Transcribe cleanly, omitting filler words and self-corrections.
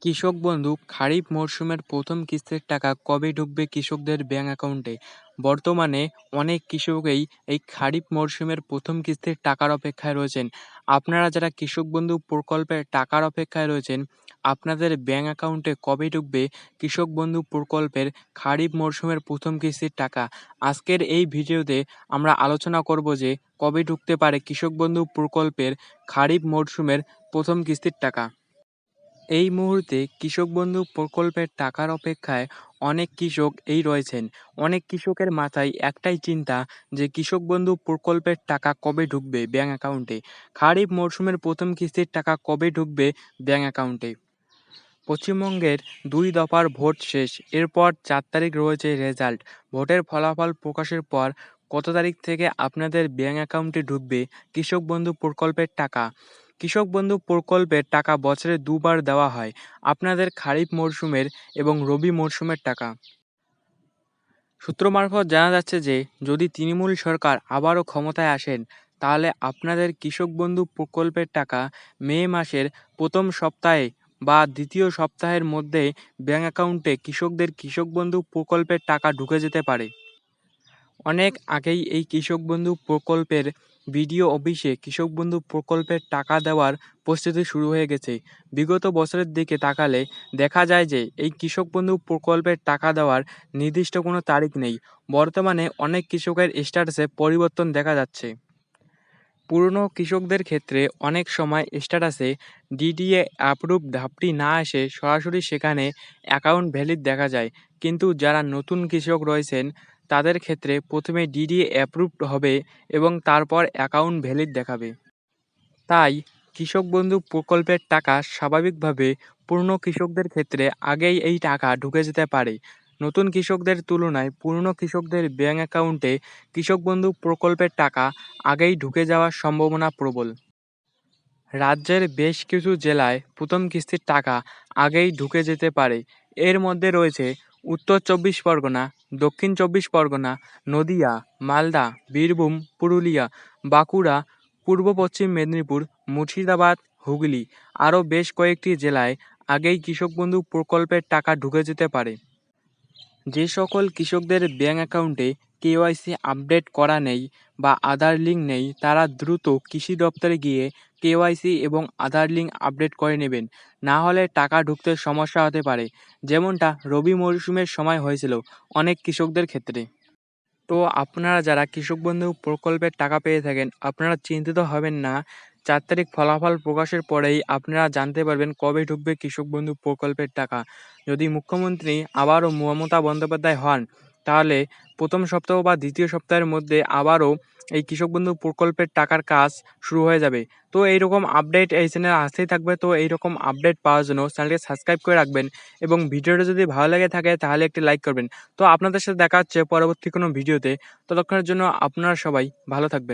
কৃষক বন্ধু খারিফ মরশুমের প্রথম কিস্তির টাকা কবে ঢুকবে কৃষকদের ব্যাংক অ্যাকাউন্টে? বর্তমানে অনেক কৃষকই এই খারিফ মরশুমের প্রথম কিস্তির টাকার অপেক্ষায় রয়েছেন। আপনারা যারা কৃষক বন্ধু প্রকল্পের টাকার অপেক্ষায় রয়েছেন, আপনাদের ব্যাংক অ্যাকাউন্টে কবে ঢুকবে কৃষক বন্ধু প্রকল্পের খারিফ মরশুমের প্রথম কিস্তির টাকা? আজকের এই ভিডিওতে আমরা আলোচনা করব যে কবে ঢুকতে পারে কৃষক বন্ধু প্রকল্পের খারিফ মরশুমের প্রথম কিস্তির টাকা। এই মুহূর্তে কৃষক বন্ধু প্রকল্পের টাকার অপেক্ষায় অনেক কৃষক রয়েছেন। অনেক কৃষকের মাথায় একটাই চিন্তা যে কৃষক বন্ধু প্রকল্পের টাকা কবে ঢুকবে ব্যাংক অ্যাকাউন্টে। খারিফ মরশুমের প্রথম কিস্তির টাকা কবে ঢুকবে ব্যাংক অ্যাকাউন্টে। পশ্চিমবঙ্গের ২ দফার ভোট শেষ, এরপর ৪ তারিখ রয়েছে রেজাল্ট। ভোটের ফলাফল প্রকাশের পর কত তারিখ থেকে আপনাদের ব্যাংক অ্যাকাউন্টে ঢুকবে কৃষক বন্ধু প্রকল্পের টাকা? কৃষক বন্ধু প্রকল্পের টাকা বছরে দুবার দেওয়া হয়, আপনাদের খারিফ মরশুমের এবং রবি মরশুমের টাকা। সূত্র মারফত জানা যাচ্ছে যে যদি তৃণমূল সরকার আবারও ক্ষমতায় আসেন, তাহলে আপনাদের কৃষক বন্ধু প্রকল্পের টাকা মে মাসের প্রথম সপ্তাহে বা দ্বিতীয় সপ্তাহের মধ্যে ব্যাংক অ্যাকাউন্টে কৃষকদের কৃষক বন্ধু প্রকল্পের টাকা ঢুকে যেতে পারে। অনেক আগেই এই কৃষক বন্ধু প্রকল্পের বিডিও অফিসে কৃষক বন্ধু প্রকল্পের টাকা দেওয়ার প্রস্তুতি শুরু হয়ে গেছে। বিগত বছরের দিকে তাকালে দেখা যায় যে এই কৃষক বন্ধু প্রকল্পের টাকা দেওয়ার নির্দিষ্ট কোনো তারিখ নেই। বর্তমানে অনেক কৃষকের স্ট্যাটাসে পরিবর্তন দেখা যাচ্ছে। পুরনো কৃষকদের ক্ষেত্রে অনেক সময় স্ট্যাটাসে ডিডিএ অ্যাপ্রুভ ধাপটি না এসে সরাসরি সেখানে অ্যাকাউন্ট ভ্যালিড দেখা যায়, কিন্তু যারা নতুন কৃষক রয়েছেন তাদের ক্ষেত্রে প্রথমে ডিডিএ অ্যাপ্রুভড হবে এবং তারপর অ্যাকাউন্ট ভ্যালিড দেখাবে। তাই কৃষক বন্ধু প্রকল্পের টাকা স্বাভাবিকভাবে পুরনো কৃষকদের ক্ষেত্রে আগেই এই টাকা ঢুকে যেতে পারে। নতুন কৃষকদের তুলনায় পুরনো কৃষকদের ব্যাংক অ্যাকাউন্টে কৃষক বন্ধু প্রকল্পের টাকা আগেই ঢুকে যাওয়ার সম্ভাবনা প্রবল। রাজ্যের বেশ কিছু জেলায় প্রথম কিস্তির টাকা আগেই ঢুকে যেতে পারে। এর মধ্যে রয়েছে উত্তর ২৪ পরগনা, দক্ষিণ ২৪ পরগনা, নদিয়া, মালদা, বীরভূম, পুরুলিয়া, বাঁকুড়া, পূর্ব পশ্চিম মেদিনীপুর, মুর্শিদাবাদ, হুগলি। আরও বেশ কয়েকটি জেলায় আগেই কৃষক বন্ধু প্রকল্পের টাকা ঢুকে যেতে পারে। যে সকল কৃষকদের ব্যাংক অ্যাকাউন্টে কেওয়াইসি আপডেট করা নেই বা আধার লিঙ্ক নেই, তারা দ্রুত কৃষি দপ্তরে গিয়ে কেওয়াইসি এবং আধার লিঙ্ক আপডেট করে নেবেন, না হলে টাকা ঢুকতে সমস্যা হতে পারে, যেমনটা রবি মরশুমের সময় হয়েছিল অনেক কৃষকদের ক্ষেত্রে। তো আপনারা যারা কৃষক বন্ধু প্রকল্পের টাকা পেয়ে থাকেন, আপনারা চিন্তিত হবেন না। ৪ তারিখ ফলাফল প্রকাশের পরেই আপনারা জানতে পারবেন কবে ঢুকবে কৃষক বন্ধু প্রকল্পের টাকা। যদি মুখ্যমন্ত্রী আবারও মমতা বন্দ্যোপাধ্যায় হন, তাহলে প্রথম সপ্তাহ বা দ্বিতীয় সপ্তাহের মধ্যে আবারও এই কৃষক বন্ধু প্রকল্পের টাকার কাজ শুরু হয়ে যাবে। তো এইরকম আপডেট এই চ্যানেলে আসতেই থাকবে। তো এইরকম আপডেট পাওয়ার জন্য চ্যানেলকে সাবস্ক্রাইব করে রাখবেন এবং ভিডিওটা যদি ভালো লেগে থাকে তাহলে একটি লাইক করবেন। তো আপনাদের সাথে দেখা হচ্ছে পরবর্তী কোনো ভিডিওতে। ততক্ষণের জন্য আপনারা সবাই ভালো থাকবেন।